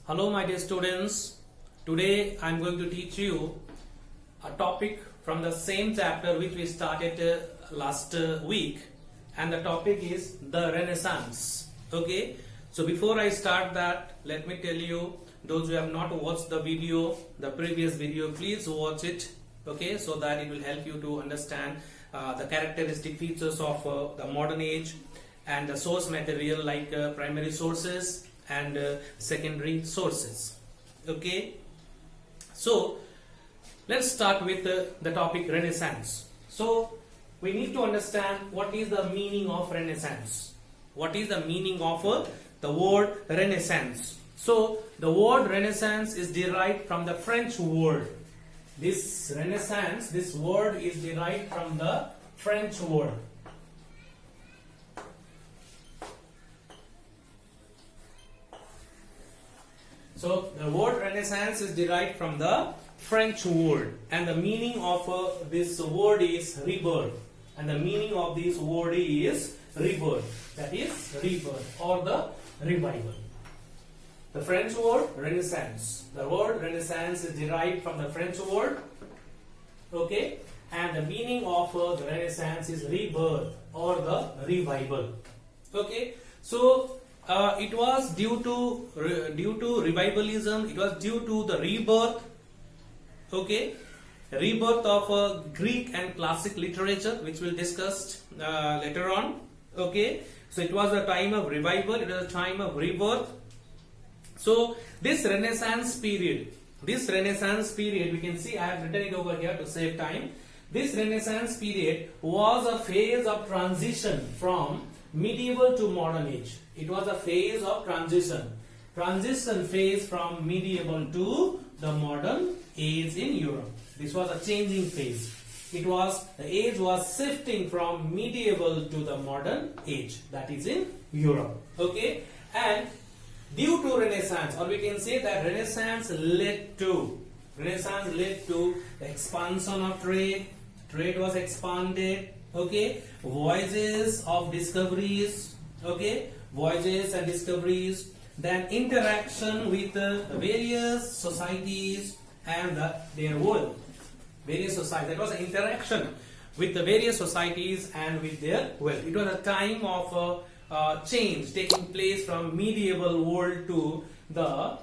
Hello my dear students, today I am going to teach you a topic from the same chapter which we started last week, and the topic is the Renaissance. Okay, so before I start that, let me tell you, those who have not watched the video, the previous video, please watch it, okay, so that it will help you to understand the characteristic features of the modern age and the source material like primary sources and secondary sources. Okay, so let's start with the topic Renaissance. So we need to understand what is the meaning of Renaissance. What is the meaning of the word Renaissance? So the word Renaissance is derived from the French word. This Renaissance, this word is derived from the French word. So the word Renaissance is derived from the French word, and the meaning of this word is rebirth. And the meaning of this word is rebirth. That is rebirth or the revival. The French word Renaissance. The word Renaissance is derived from the French word. Okay, and the meaning of the Renaissance is rebirth or the revival. Okay, so it was due to revivalism. It was due to the rebirth. Okay, rebirth of Greek and classic literature, which we'll discuss later on. Okay, so it was a time of revival. It was a time of rebirth. So this Renaissance period, we can see I have written it over here to save time. This Renaissance period was a phase of transition from medieval to modern age. It was a phase of transition phase from medieval to the modern age in Europe. This was a changing phase. The age was shifting from medieval to the modern age, that is in Europe. Okay, and due to Renaissance, or we can say that Renaissance led to the expansion of trade. Trade was expanded. Okay, voyages and discoveries. Then interaction with various societies and their world. Various societies. That was an interaction with the various societies and with their world. It was a time of change taking place from medieval world to the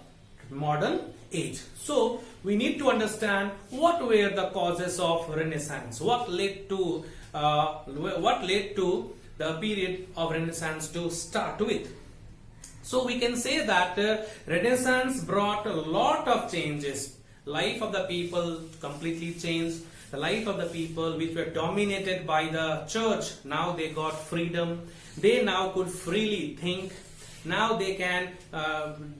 modern age. So we need to understand what were the causes of Renaissance. What led to the period of Renaissance to start with. So we can say that Renaissance brought a lot of changes. Life of the people completely changed. The life of the people which were dominated by the church, now they got freedom. They now could freely think. Now they can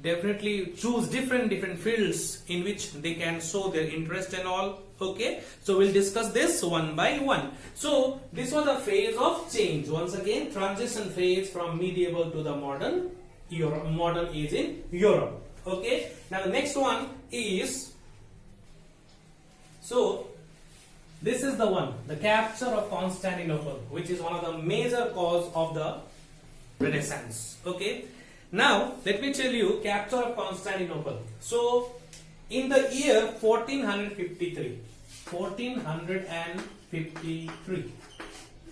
definitely choose different fields in which they can show their interest and all. Okay, so we'll discuss this one by one. So this was a phase of change. Once again, transition phase from medieval to the modern age in Europe. Okay, now the next one is, so this is the one, the capture of Constantinople, which is one of the major cause of the Renaissance. Okay, now let me tell you capture of Constantinople. So in the year 1453,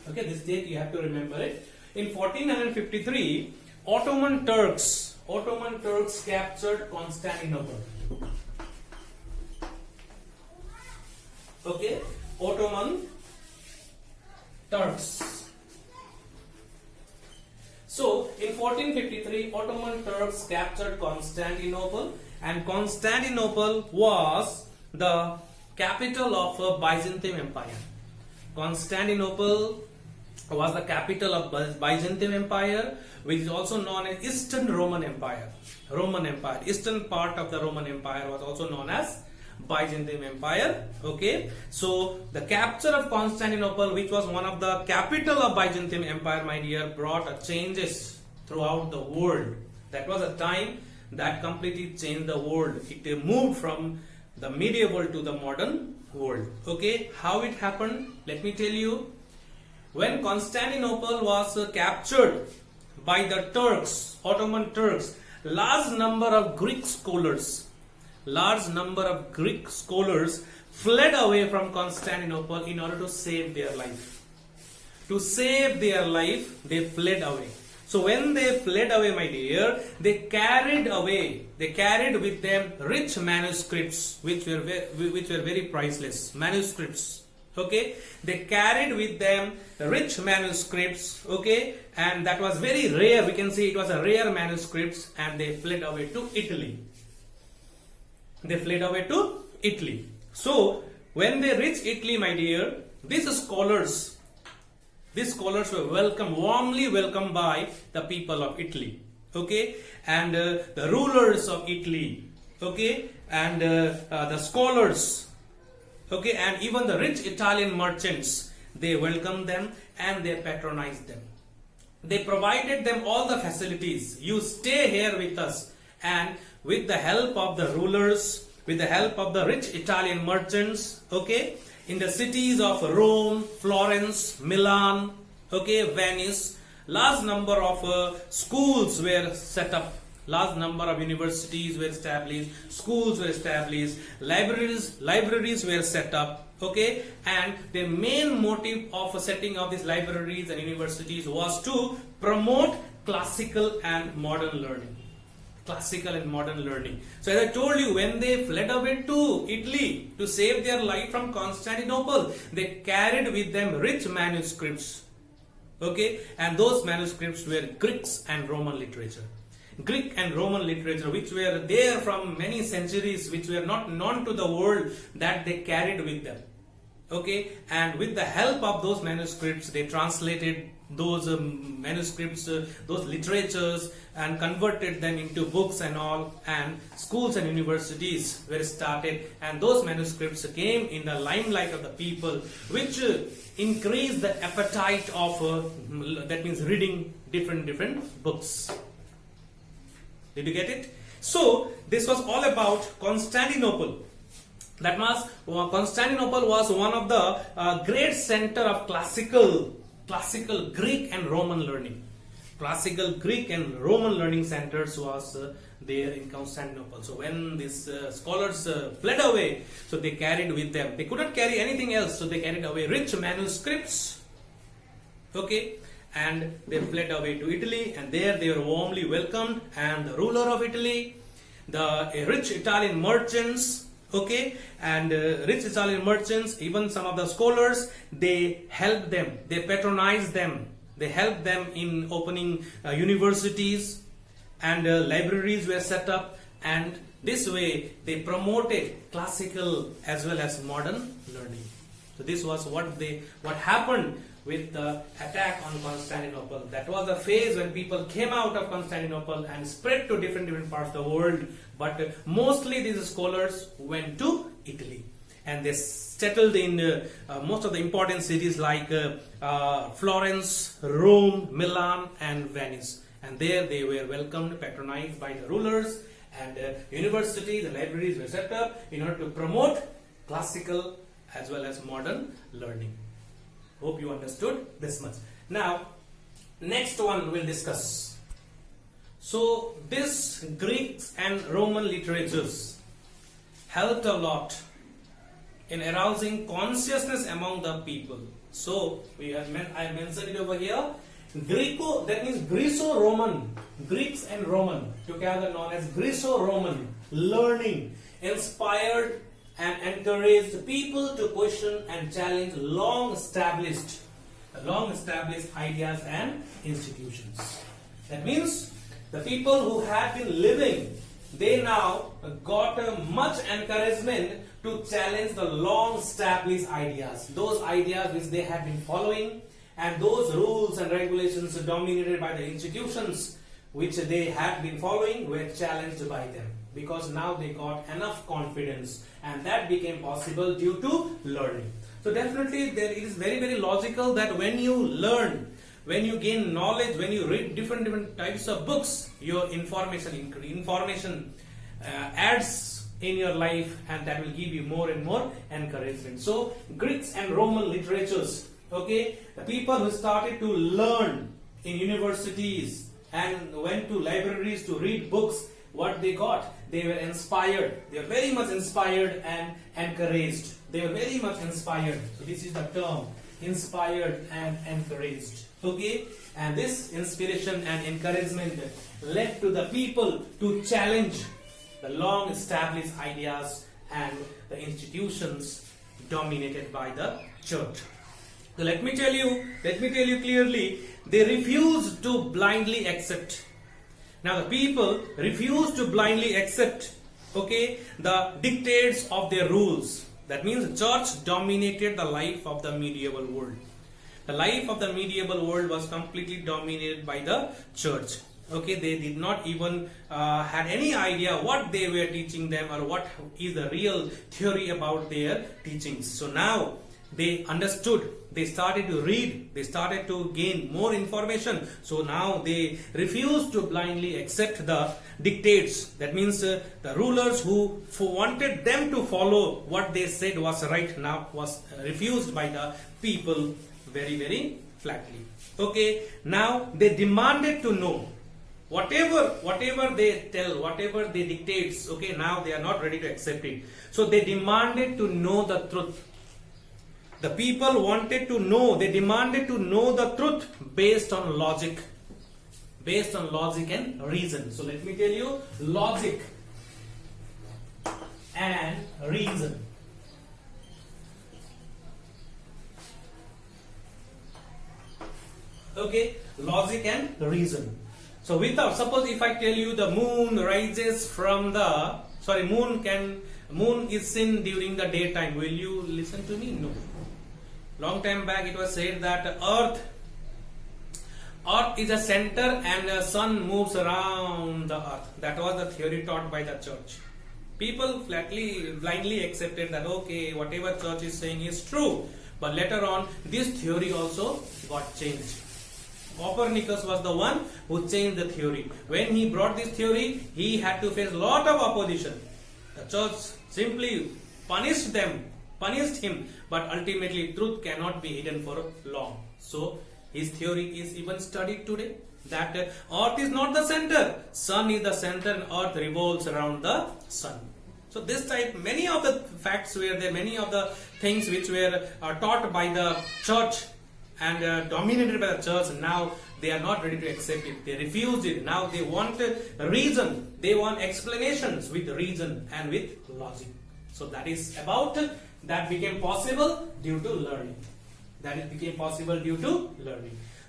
okay, this date you have to remember it. In 1453, Ottoman Turks captured Constantinople. Okay, Ottoman Turks. So in 1453, Ottoman Turks captured Constantinople, and Constantinople was the capital of Byzantine Empire. Constantinople was the capital of Byzantine Empire, which is also known as Eastern Roman Empire. Eastern part of the Roman Empire was also known as Byzantine Empire. Okay, so the capture of Constantinople, which was one of the capital of Byzantine Empire, my dear, brought changes throughout the world. That was a time that completely changed the world. It moved from the medieval to the modern world. Okay, how it happened? Let me tell you. When Constantinople was captured by the Turks, Ottoman Turks, large number of Greek scholars fled away from Constantinople in order to save their life. To save their life, they fled away. So when they fled away, my dear, they carried with them rich manuscripts, which were very priceless manuscripts. Okay, they carried with them rich manuscripts. Okay, and that was very rare. We can say it was a rare manuscripts, and they fled away to Italy. So when they reached Italy, my dear, these scholars were warmly welcomed by the people of Italy. Okay, and the rulers of Italy. Okay, and the scholars. Okay, and even the rich Italian merchants, they welcomed them and they patronized them. They provided them all the facilities. You stay here with us, and with the help of the rulers, with the help of the rich Italian merchants, okay, in the cities of Rome, Florence, Milan, okay, Venice, large number of schools were set up. Large number of universities were established, schools were established, libraries were set up, okay, and the main motive of setting up these libraries and universities was to promote classical and modern learning. So as I told you, when they fled away to Italy to save their life from Constantinople, they carried with them rich manuscripts, okay, and those manuscripts were Greeks and Roman literature, which were there from many centuries, which were not known to the world, that they carried with them. Okay, and with the help of those manuscripts, they translated those manuscripts, those literatures, and converted them into books and all, and schools and universities were started, and those manuscripts came in the limelight of the people, which increased the appetite of that means reading different books. Did you get it? So this was all about Constantinople. That was Constantinople was one of the great center of classical Greek and Roman learning. Classical Greek and Roman learning centers was there in Constantinople. So when these scholars fled away, so they carried with them. They couldn't carry anything else, so they carried away rich manuscripts. Okay. And they fled away to Italy, and there they were warmly welcomed, and the ruler of Italy, the rich Italian merchants, okay, and rich Italian merchants, even some of the scholars, they helped them, they patronized them, they helped them in opening universities, and libraries were set up, and this way they promoted classical as well as modern learning. So this was what happened with the attack on Constantinople. That was the phase when people came out of Constantinople and spread to different parts of the world. But mostly these scholars went to Italy, and they settled in most of the important cities like Florence, Rome, Milan, and Venice. And there they were welcomed, patronized by the rulers, and universities and libraries were set up in order to promote classical as well as modern learning. Hope you understood this much. Now, next one we'll discuss. So, this Greeks and Roman literatures helped a lot in arousing consciousness among the people. So, I mentioned it over here. Greco, that means Greco-Roman, Greeks and Roman, together known as Greco-Roman learning, inspired and encouraged people to question and challenge long established ideas and institutions. That means the people who had been living, they now got much encouragement to challenge the long established ideas, those ideas which they had been following, and those rules and regulations dominated by the institutions which they had been following were challenged by them, because now they got enough confidence, and that became possible due to learning. So definitely it is very logical that when you learn, when you gain knowledge, when you read different types of books, your information adds in your life, and that will give you more and more encouragement. So Greeks and Roman literatures, okay, the people who started to learn in universities and went to libraries to read books, what they got? They were inspired. They were very much inspired and encouraged. They were very much inspired. So this is the term, inspired and encouraged. Okay? And this inspiration and encouragement led to the people to challenge the long established ideas and the institutions dominated by the church. So let me tell you clearly, they refused to blindly accept. Now the people refused to blindly accept, okay, the dictates of their rules. That means the church dominated the life of the medieval world. The life of the medieval world was completely dominated by the church. Okay, they did not even had any idea what they were teaching them or what is the real theory about their teachings. So now they understood, they started to read, they started to gain more information. So now they refused to blindly accept the dictates. That means the rulers who wanted them to follow what they said was right now was refused by the people very, very flatly. Okay, now they demanded to know. Whatever they tell, whatever they dictates, okay, now they are not ready to accept it. So they demanded to know the truth. The people wanted to know, they demanded to know the truth based on logic. Based on logic and reason. So let me tell you, logic and reason. Okay, logic and reason. So without, suppose if I tell you the moon rises from the, moon is seen during the daytime, will you listen to me? No. Long time back it was said that earth is a center and the sun moves around the earth. That was the theory taught by the church. People blindly accepted that okay, whatever church is saying is true. But later on, this theory also got changed. Copernicus was the one who changed the theory. When he brought this theory, he had to face a lot of opposition. The church simply punished him, but ultimately truth cannot be hidden for long. So his theory is even studied today, that earth is not the center, sun is the center and earth revolves around the sun. So this type, many of the facts were there, many of the things which were taught by the church and dominated by the church, now they are not ready to accept it. They refuse it. Now they want reason. They want explanations with reason and with logic. So that is about, that became possible due to learning.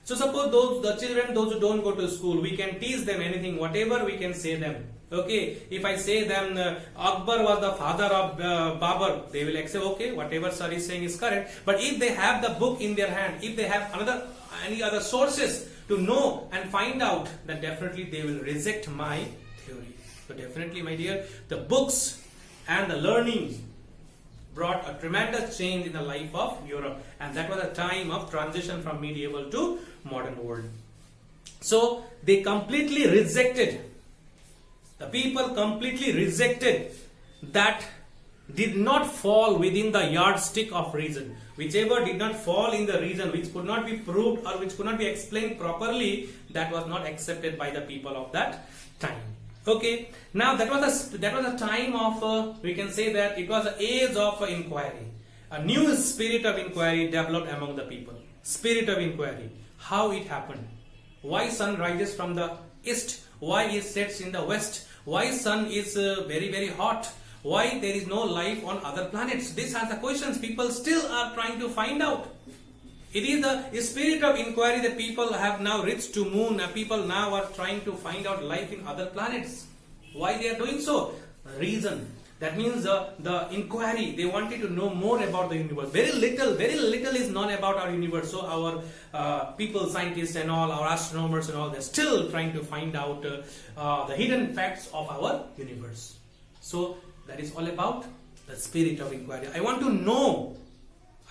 So suppose the children, those who don't go to school, we can teach them anything, whatever we can say them. Okay, if I say them Akbar was the father of Babur, they will accept, okay, whatever sir is saying is correct. But if they have the book in their hand, if they have any other sources to know and find out, then definitely they will reject my theory. So definitely, my dear, the books and the learning brought a tremendous change in the life of Europe, and that was a time of transition from medieval to modern world. So they completely rejected, the people completely rejected that did not fall within the yardstick of reason. Whichever did not fall in the reason, which could not be proved or which could not be explained properly, that was not accepted by the people of that time. Okay, now that was a time of, we can say that it was an age of inquiry. A new spirit of inquiry developed among the people. Spirit of inquiry. How it happened? Why sun rises from the east? Why it sets in the west? Why sun is very, very hot? Why there is no life on other planets? These are the questions people still are trying to find out. It is the spirit of inquiry that people have now reached to moon. People now are trying to find out life in other planets. Why they are doing so? Reason. That means the inquiry. They wanted to know more about the universe. Very little is known about our universe. So our people, scientists and all, our astronomers and all, they're still trying to find out the hidden facts of our universe. So that is all about the spirit of inquiry. I want to know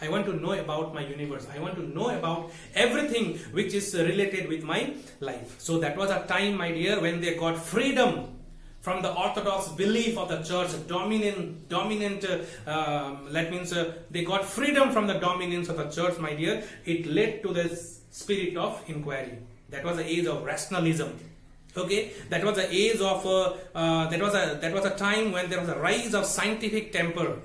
about my universe. I want to know about everything which is related with my life. So that was a time, my dear, when they got freedom from the orthodox belief of the church, they got freedom from the dominance of the church, my dear. It led to the spirit of inquiry. That was the age of rationalism. Okay, that was the age of that was a time when there was a rise of scientific temper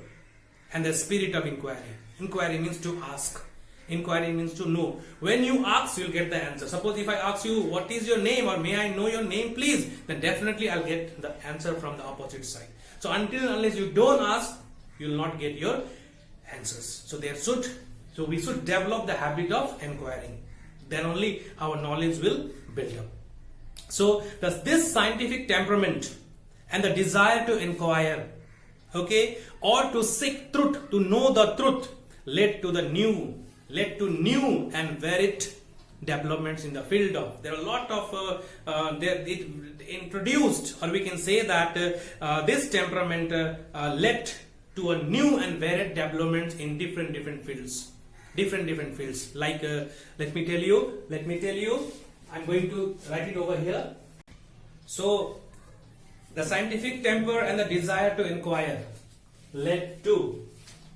and the spirit of inquiry. Inquiry means to ask. Inquiry means to know. When you ask, you'll get the answer. Suppose if I ask you, what is your name, or may I know your name please, then definitely I'll get the answer from the opposite side. So unless you don't ask, you will not get your answers. So we should develop the habit of inquiring. Then only our knowledge will build up. So this scientific temperament and the desire to inquire, okay, or to seek truth, to know the truth, led to new and varied developments in the field of. There are a lot of it introduced, or we can say that this temperament led to a new and varied developments in different fields. Different fields. Like let me tell you. I'm going to write it over here. So the scientific temper and the desire to inquire led to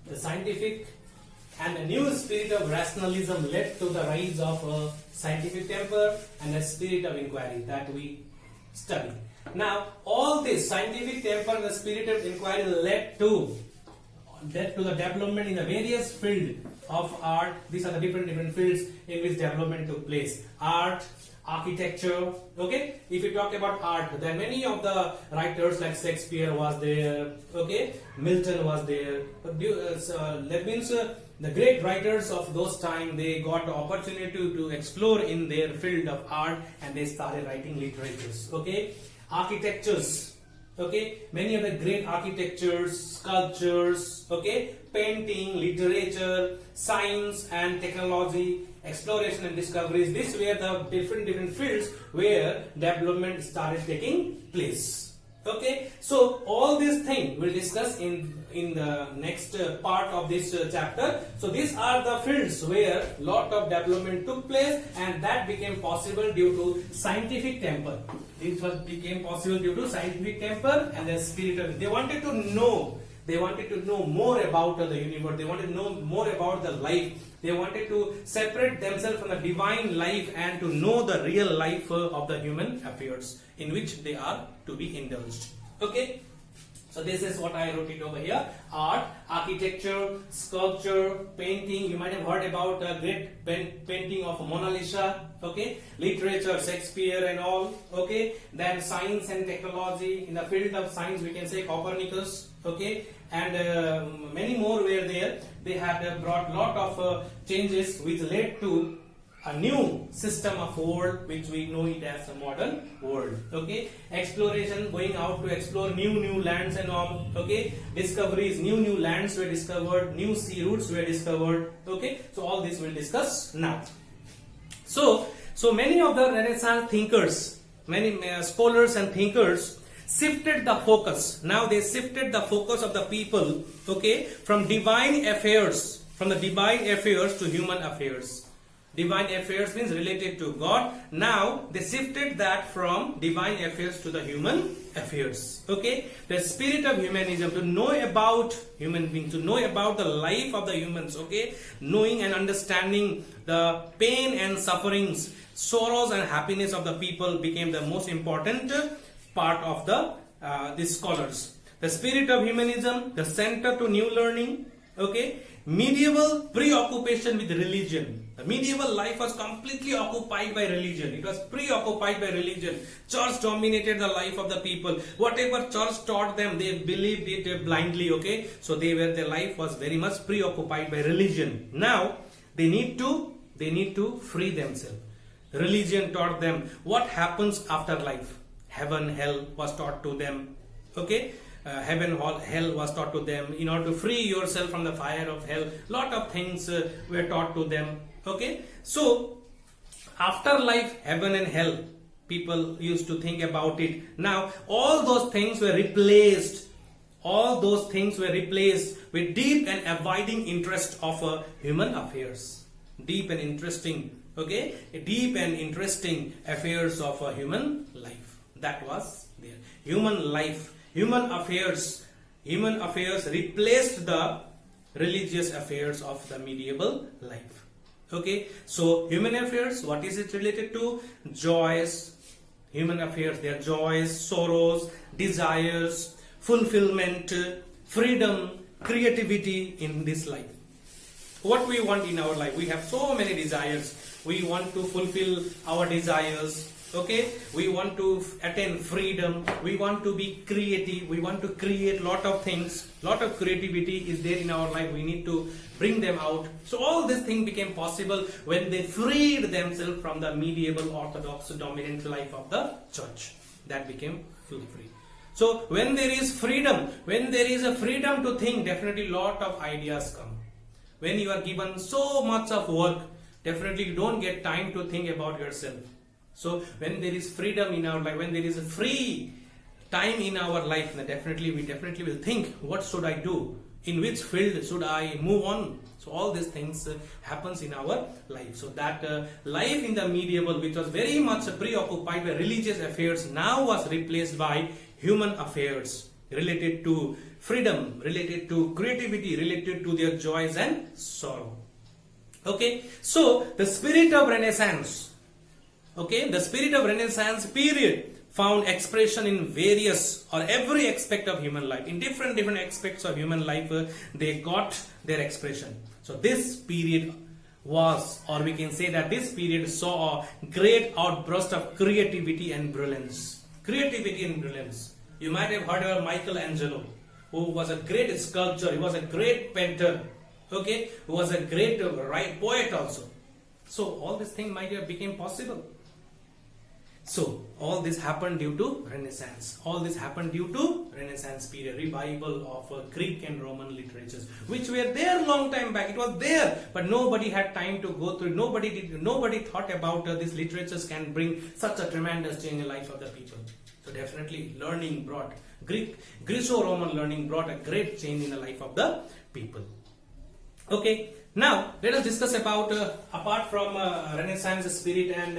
the scientific, and the new spirit of rationalism led to the rise of scientific temper and the spirit of inquiry that we study. Now, all this scientific temper and the spirit of inquiry led to the development in the various fields of art. These are the different fields in which development took place. Art, architecture. Okay, if you talk about art, then many of the writers like Shakespeare was there. Okay, Milton was there. That means the great writers of those time, they got the opportunity to explore in their field of art, and they started writing literatures. Okay, architectures. Okay, many of the great architectures, sculptures, okay, painting, literature, science and technology, exploration and discoveries. These were the different fields where development started taking place. Okay, so all these things we'll discuss in the next part of this chapter. So these are the fields where lot of development took place, and that became possible due to scientific temper. This became possible due to scientific temper and the spirit of. They wanted to know more about the universe. They wanted to know more about the life. They wanted to separate themselves from the divine life and to know the real life of the human affairs in which they are to be indulged. Okay, so this is what I wrote it over here. Art, architecture, sculpture, painting. You might have heard about a great painting of Mona Lisa. Okay, literature, Shakespeare and all. Okay, then science and technology. In the field of science, we can say Copernicus. Okay, and many more were there. They had brought lot of changes which led to a new system of world, which we know it as a modern world. Okay, exploration, going out to explore new lands and all. Okay, discoveries, new lands were discovered, new sea routes were discovered. Okay, so all this we'll discuss now. So many of the Renaissance thinkers, many scholars and thinkers shifted the focus. Now they shifted the focus of the people, okay, from divine affairs, to human affairs. Divine affairs means related to God. Now they shifted that from divine affairs to the human affairs. Okay, the spirit of humanism, to know about human beings, to know about the life of the humans. Okay, knowing and understanding the pain and sufferings, sorrows and happiness of the people became the most important part of these scholars. The spirit of humanism, the center to new learning. Okay, medieval preoccupation with religion. The medieval life was completely occupied by religion. It was preoccupied by religion. Church dominated the life of the people. Whatever church taught them, they believed it blindly. Okay, so their life was very much preoccupied by religion. Now they need to free themselves. Religion taught them what happens after life. Heaven, hell was taught to them. Okay, heaven, hell was taught to them. In order to free yourself from the fire of hell, lot of things were taught to them. Okay, so afterlife, heaven and hell, people used to think about it. Now all those things were replaced. All those things were replaced with deep and abiding interest of human affairs. Deep and interesting. Okay, deep and interesting affairs of human life. That was there. Human life, human affairs replaced the religious affairs of the medieval life. Okay, so human affairs, what is it related to? Joys, human affairs, their joys, sorrows, desires, fulfillment, freedom, creativity in this life. What we want in our life, we have so many desires. We want to fulfill our desires. Okay, we want to attain freedom, we want to be creative, we want to create lot of things, lot of creativity is there in our life, we need to bring them out. So all this thing became possible when they freed themselves from the medieval orthodox dominant life of the church. That became fully free. So when there is freedom, when there is a freedom to think, definitely lot of ideas come. When you are given so much of work, definitely you don't get time to think about yourself. So when there is freedom in our life, when there is a free time in our life, then definitely we will think, what should I do? In which field should I move on? So all these things happens in our life. So that life in the medieval, which was very much preoccupied by religious affairs, now was replaced by human affairs related to freedom, related to creativity, related to their joys and sorrow. Okay, so the spirit of Renaissance. Okay, the spirit of Renaissance period found expression in various or every aspect of human life. In different aspects of human life, they got their expression. So this period was, or we can say that this period saw a great outburst of creativity and brilliance. Creativity and brilliance. You might have heard of Michelangelo, who was a great sculptor, he was a great painter, okay, who was a great poet also. So all this thing might have became possible. So all this happened due to Renaissance. All this happened due to Renaissance period, revival of Greek and Roman literatures, which were there long time back. It was there, but nobody had time to go through. Nobody thought about these literatures can bring such a tremendous change in the life of the people. So definitely learning brought, Greco-Roman learning brought a great change in the life of the people. Okay, now let us discuss about apart from Renaissance spirit and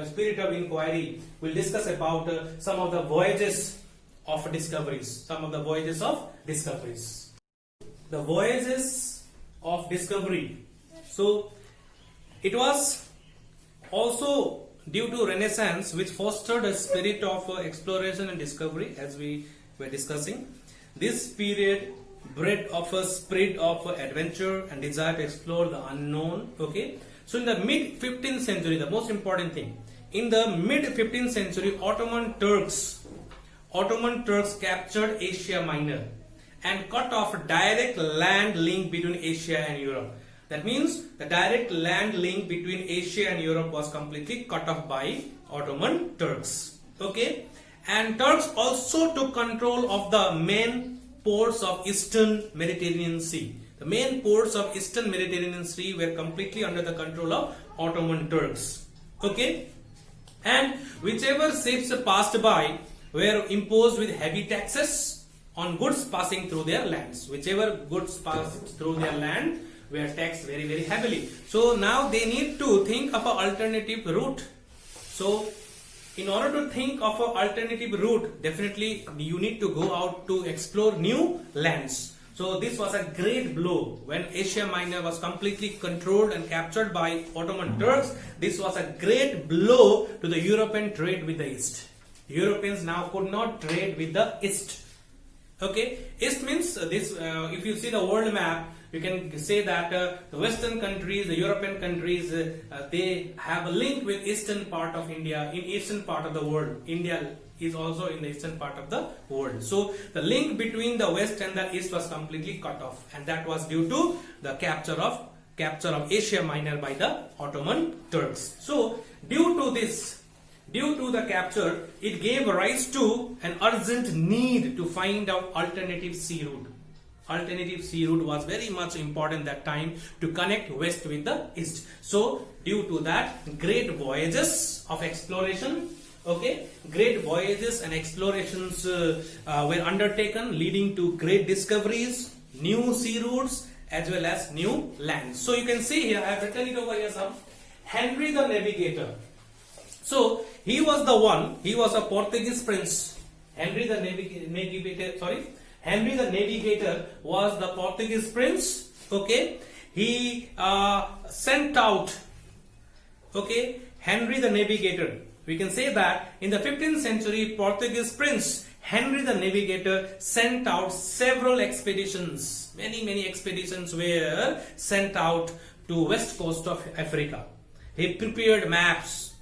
spirit of inquiry, we'll discuss about some of the voyages of discoveries. The voyages of discovery. So it was also due to Renaissance which fostered a spirit of exploration and discovery, as we were discussing. This period bred of a spirit of adventure and desire to explore the unknown. Okay, so in the mid 15th century, the most important thing, in the mid 15th century, Ottoman Turks captured Asia Minor and cut off direct land link between Asia and Europe. That means the direct land link between Asia and Europe was completely cut off by Ottoman Turks. Okay, and Turks also took control of the main ports of Eastern Mediterranean Sea. The main ports of Eastern Mediterranean Sea were completely under the control of Ottoman Turks. Okay, and whichever ships passed by were imposed with heavy taxes on goods passing through their lands. Whichever goods passed through their land were taxed very, very heavily. So now they need to think of an alternative route. So in order to think of an alternative route, definitely you need to go out to explore new lands. So this was a great blow when Asia Minor was completely controlled and captured by Ottoman Turks. This was a great blow to the European trade with the East. Europeans now could not trade with the East. Okay, East means this. If you see the world map, you can say that the Western countries, the European countries, they have a link with Eastern part of India, in Eastern part of the world. India is also in the Eastern part of the world. So the link between the West and the East was completely cut off, and that was due to the capture of Asia Minor by the Ottoman Turks. So due to the capture, it gave rise to an urgent need to find out alternative sea route. Alternative sea route was very much important that time to connect West with the East. So due to that, great voyages of exploration, great voyages and explorations were undertaken, leading to great discoveries, new sea routes as well as new lands. So you can see here, I have written it over here some. Henry the Navigator. So he was a Portuguese prince. Henry the Navigator was the Portuguese prince. Okay, he sent out, okay, Henry the Navigator. We can say that in the 15th century, Portuguese prince Henry the Navigator sent out several expeditions. Many expeditions were sent out to west coast of Africa. He prepared maps.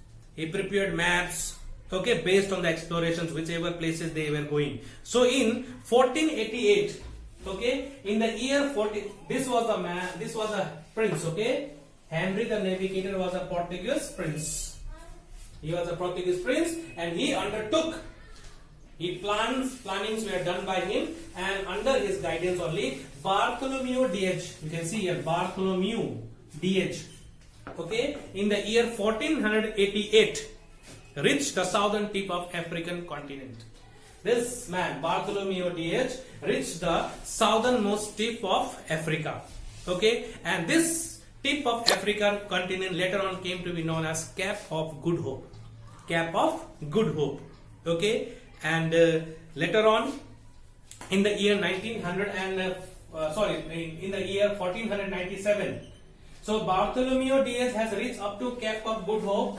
Okay, based on the explorations, whichever places they were going. So in 1488, okay, in the year 40, this was a prince, okay. Henry the Navigator was a Portuguese prince. He was a Portuguese prince, and he undertook. Plannings were done by him, and under his guidance only, Bartholomew Diaz. You can see here Bartholomew Diaz. Okay, in the year 1488, reached the southern tip of African continent. This man, Bartholomew Diaz, reached the southernmost tip of Africa. Okay, and this tip of African continent later on came to be known as Cape of Good Hope. Cape of Good Hope. Okay, and later on, in the year 1497. So Bartholomew Diaz has reached up to Cape of Good Hope.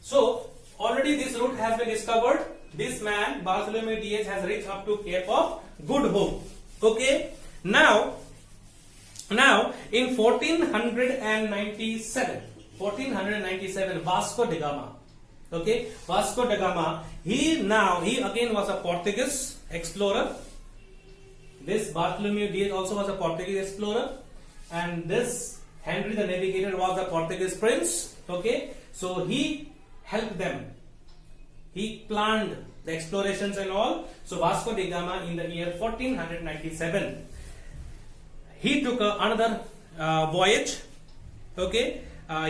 So already this route has been discovered. This man, Bartholomew Diaz, has reached up to Cape of Good Hope. Okay. Now in 1497, Vasco da Gama. Okay, Vasco da Gama. He again was a Portuguese explorer. This Bartholomew Diaz also was a Portuguese explorer, and this Henry the Navigator was a Portuguese prince. Okay, so he helped them. He planned the explorations and all. So Vasco da Gama in the year 1497, he took another voyage. Okay,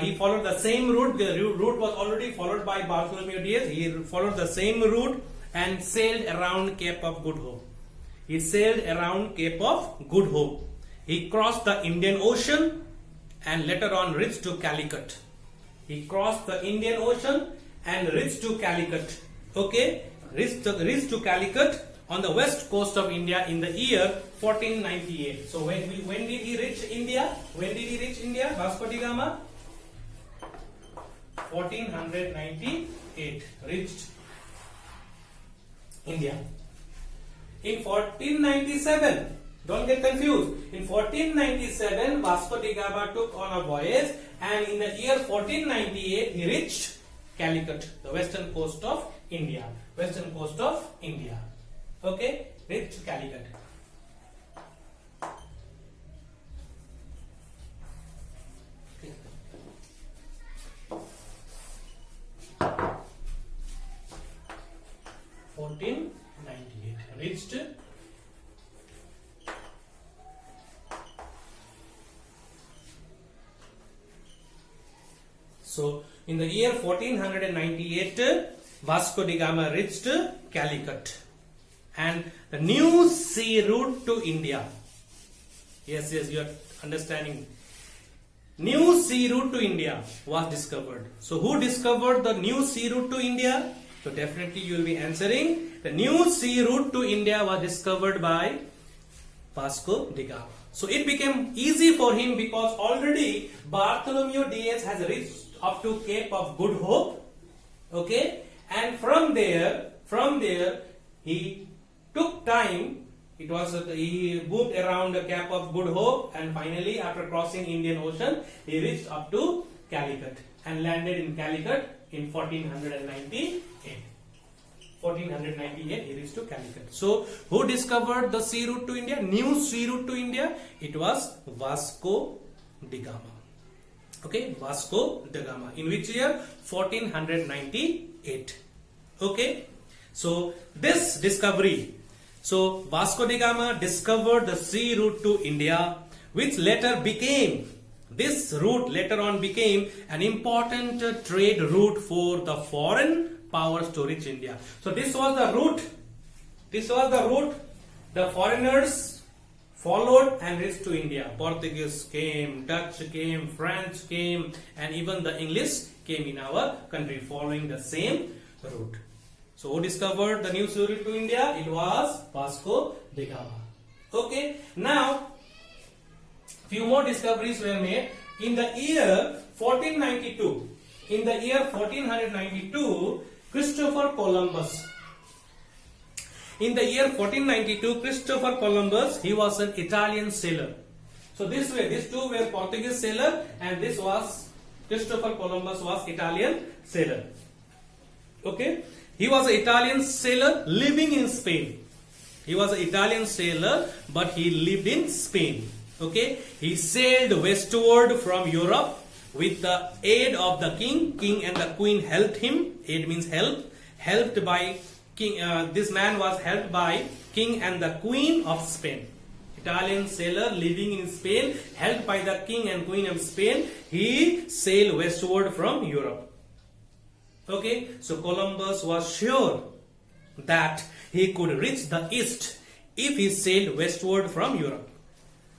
he followed the same route. The route was already followed by Bartholomew Diaz. He followed the same route and sailed around Cape of Good Hope. He sailed around Cape of Good Hope. He crossed the Indian Ocean and later on reached to Calicut. He crossed the Indian Ocean and reached to Calicut. Okay, reached to Calicut on the west coast of India in the year 1498. So when did he reach India? Vasco da Gama? 1498 reached India. In 1497, don't get confused. In 1497, Vasco da Gama took on a voyage, and in the year 1498, he reached Calicut, the western coast of India. Okay, reached Calicut. Okay. 1498 reached So in the year 1498, Vasco da Gama reached Calicut, and the new sea route to India. Yes, you are understanding. New sea route to India was discovered. So who discovered the new sea route to India? So definitely you will be answering. The new sea route to India was discovered by Vasco da Gama. So it became easy for him because already Bartholomew Diaz has reached up to Cape of Good Hope. Okay, and from there he took time. He moved around the Cape of Good Hope, and finally after crossing Indian Ocean he reached up to Calicut and landed in Calicut in 1498. 1498 he reached to Calicut. So who discovered the sea route to India? New sea route to India? It was Vasco da Gama. Okay, Vasco da Gama. In which year? 1498. Okay, so this discovery. So Vasco da Gama discovered the sea route to India, which later became an important trade route for the foreign powers to reach India. So this was the route the foreigners followed and reached to India. Portuguese came, Dutch came, French came, and even the English came in our country following the same route. So who discovered the new sea route to India? It was Vasco da Gama. Okay, now few more discoveries were made in the year 1492. In the year 1492, Christopher Columbus. In the year 1492, Christopher Columbus, he was an Italian sailor. So these two were Portuguese sailor, and this was Christopher Columbus was Italian sailor. Okay, he was an Italian sailor living in Spain. He was an Italian sailor, but he lived in Spain. Okay, he sailed westward from Europe with the aid of the king. King and the queen helped him. Aid means help. Helped by king. This man was helped by king and the queen of Spain. Italian sailor living in Spain, helped by the king and queen of Spain. He sailed westward from Europe. Okay, so Columbus was sure that he could reach the east if he sailed westward from Europe.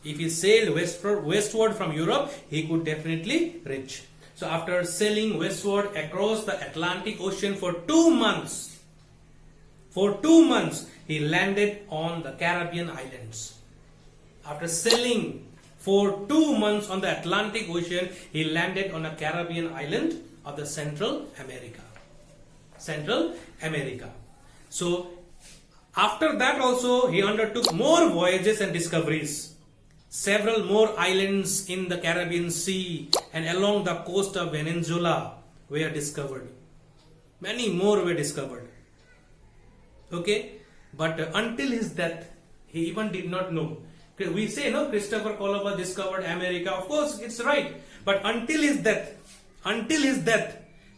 If he sailed westward from Europe, he could definitely reach. So after sailing westward across the Atlantic Ocean for 2 months, he landed on the Caribbean islands. After sailing for 2 months on the Atlantic Ocean, he landed on a Caribbean island of the Central America. So after that also he undertook more voyages and discoveries. Several more islands in the Caribbean Sea and along the coast of Venezuela were discovered. Many more were discovered. Okay, but until his death, he even did not know. We say, no, Christopher Columbus discovered America. Of course, it's right. But until his death,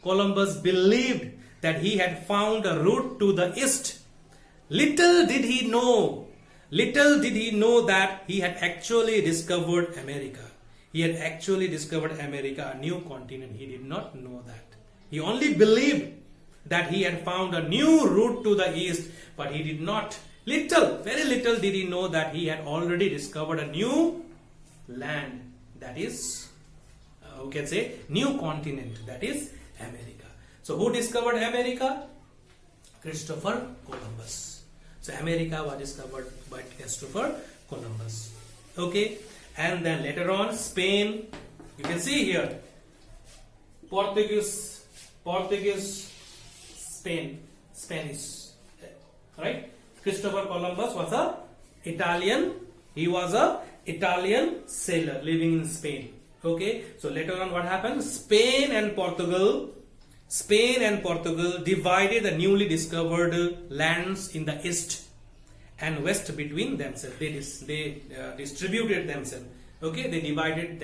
Columbus believed that he had found a route to the east. Little did he know that he had actually discovered America. He had actually discovered America, a new continent. He did not know that. He only believed that he had found a new route to the east, but he did not. Very little did he know that he had already discovered a new land, that is, we can say, new continent, that is America. So who discovered America? Christopher Columbus. So America was discovered by Christopher Columbus. Okay, and then later on Spain, you can see here, Portuguese, Spanish, right? Christopher Columbus was a Italian. He was a Italian sailor living in Spain. Okay, so later on what happened? Spain and Portugal divided the newly discovered lands in the east and west between themselves. They distributed themselves. Okay, they divided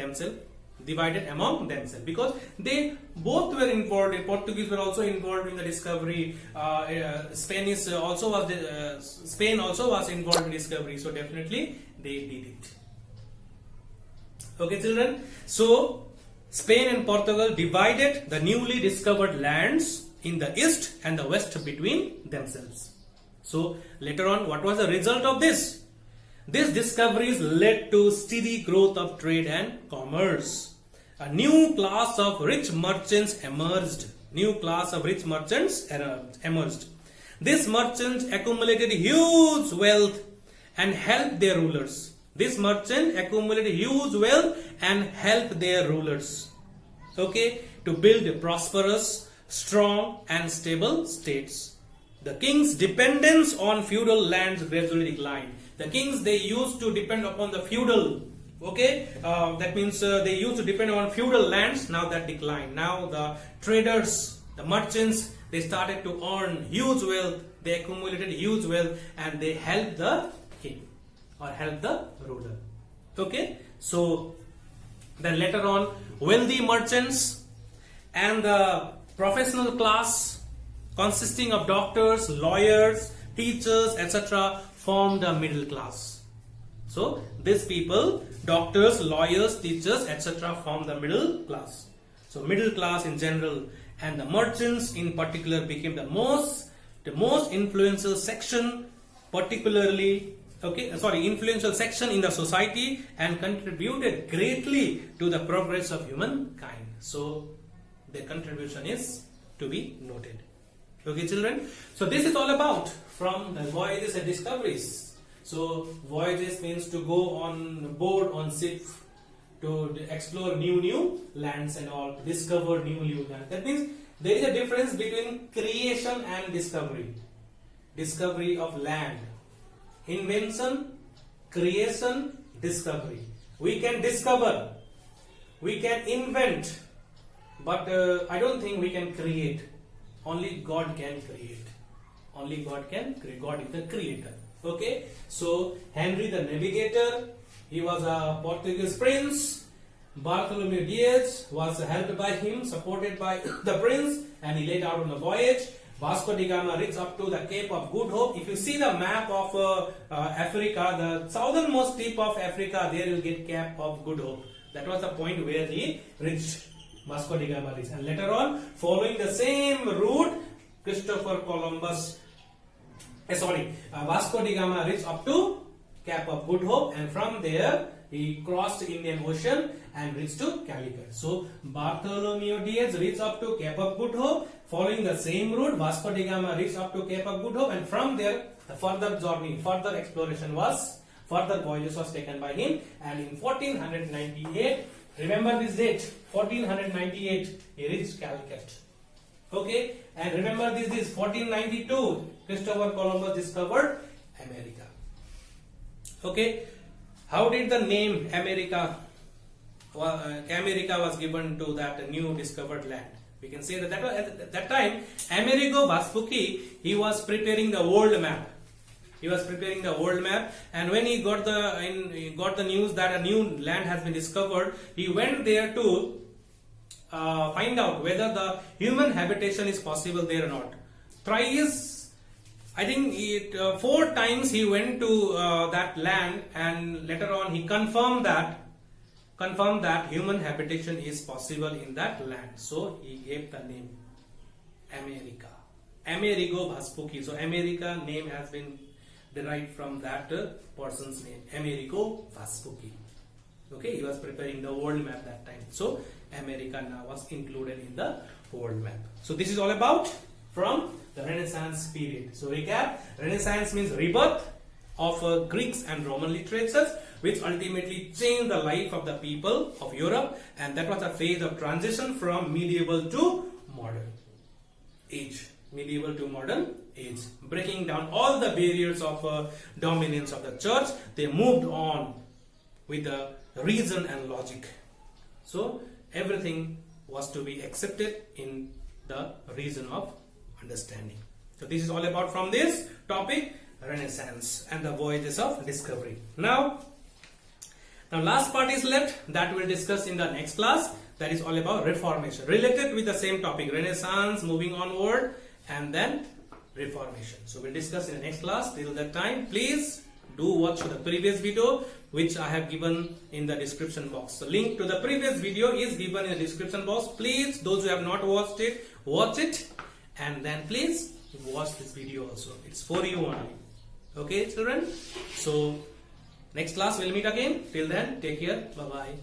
among themselves because they both were involved. Portuguese were also involved in the discovery. Spain also was involved in discovery. So definitely they did it. Okay, children. So Spain and Portugal divided the newly discovered lands in the east and the west between themselves. So later on, what was the result of this? These discoveries led to steady growth of trade and commerce. A new class of rich merchants emerged. These merchants accumulated huge wealth and helped their rulers. Okay, to build prosperous, strong and stable states. The king's dependence on feudal lands gradually declined. The kings, they used to depend upon the feudal. Okay, that means they used to depend on feudal lands. Now that declined. Now the traders, the merchants, they started to earn huge wealth. They accumulated huge wealth and they helped the king or helped the ruler. Okay, so then later on, wealthy merchants and the professional class consisting of doctors, lawyers, teachers, etc. formed a middle class. So these people, doctors, lawyers, teachers, etc. formed the middle class. So middle class in general and the merchants in particular became the most influential section, influential section in the society and contributed greatly to the progress of humankind. So their contribution is to be noted. Okay, children. So this is all about from the voyages and discoveries. So voyages means to go on board on ship to explore new lands and all, discover new lands. That means there is a difference between creation and discovery. Discovery of land, invention, creation, discovery. We can discover, we can invent, but I don't think we can create. Only God can create. Only God can create. God is the creator. Okay. So Henry the Navigator, he was a Portuguese prince. Bartholomew Diaz was helped by him, supported by the prince, and he laid out on a voyage. Vasco da Gama reached up to the Cape of Good Hope. If you see the map of Africa, the southernmost tip of Africa, there you'll get Cape of Good Hope. That was the point where he reached. Vasco da Gama reached. And later on, following the same route, Vasco da Gama reached up to Cape of Good Hope, and from there he crossed the Indian Ocean and reached to Calicut. So Bartholomew Diaz reached up to Cape of Good Hope. Following the same route, Vasco da Gama reached up to Cape of Good Hope, and from there the further journey, further exploration was, further voyages was taken by him. And in 1498, remember this date, 1498, he reached Calicut. Okay, and remember this is 1492, Christopher Columbus discovered America. Okay, how did the name America was given to that new discovered land? We can say that at that time, Amerigo Vespucci, he was preparing the world map. He was preparing the world map, and when he got the news that a new land has been discovered, he went there to find out whether the human habitation is possible there or not. Thrice, I think 4 times he went to that land, and later on he confirmed that human habitation is possible in that land. So he gave the name America. Amerigo Vespucci. So America name has been derived from that person's name, Amerigo Vespucci. Okay, he was preparing the world map that time. So America now was included in the world map. So this is all about from the Renaissance period. So recap, Renaissance means rebirth of Greeks and Roman literatures, which ultimately changed the life of the people of Europe, and that was a phase of transition from medieval to modern age. Medieval to modern age, breaking down all the barriers of dominance of the church. They moved on with the reason and logic. So everything was to be accepted in the reason of understanding. So this is all about from this topic, Renaissance and the voyages of discovery. Now last part is left, that we'll discuss in the next class. That is all about Reformation, related with the same topic, Renaissance, moving onward, and then Reformation. So we'll discuss in the next class. Till that time, please do watch the previous video which I have given in the description box. The link to the previous video is given in the description box. Please, those who have not watched it, watch it, and then please watch this video also. It's for you only. Okay, children? So next class we'll meet again. Till then, take care. Bye-bye.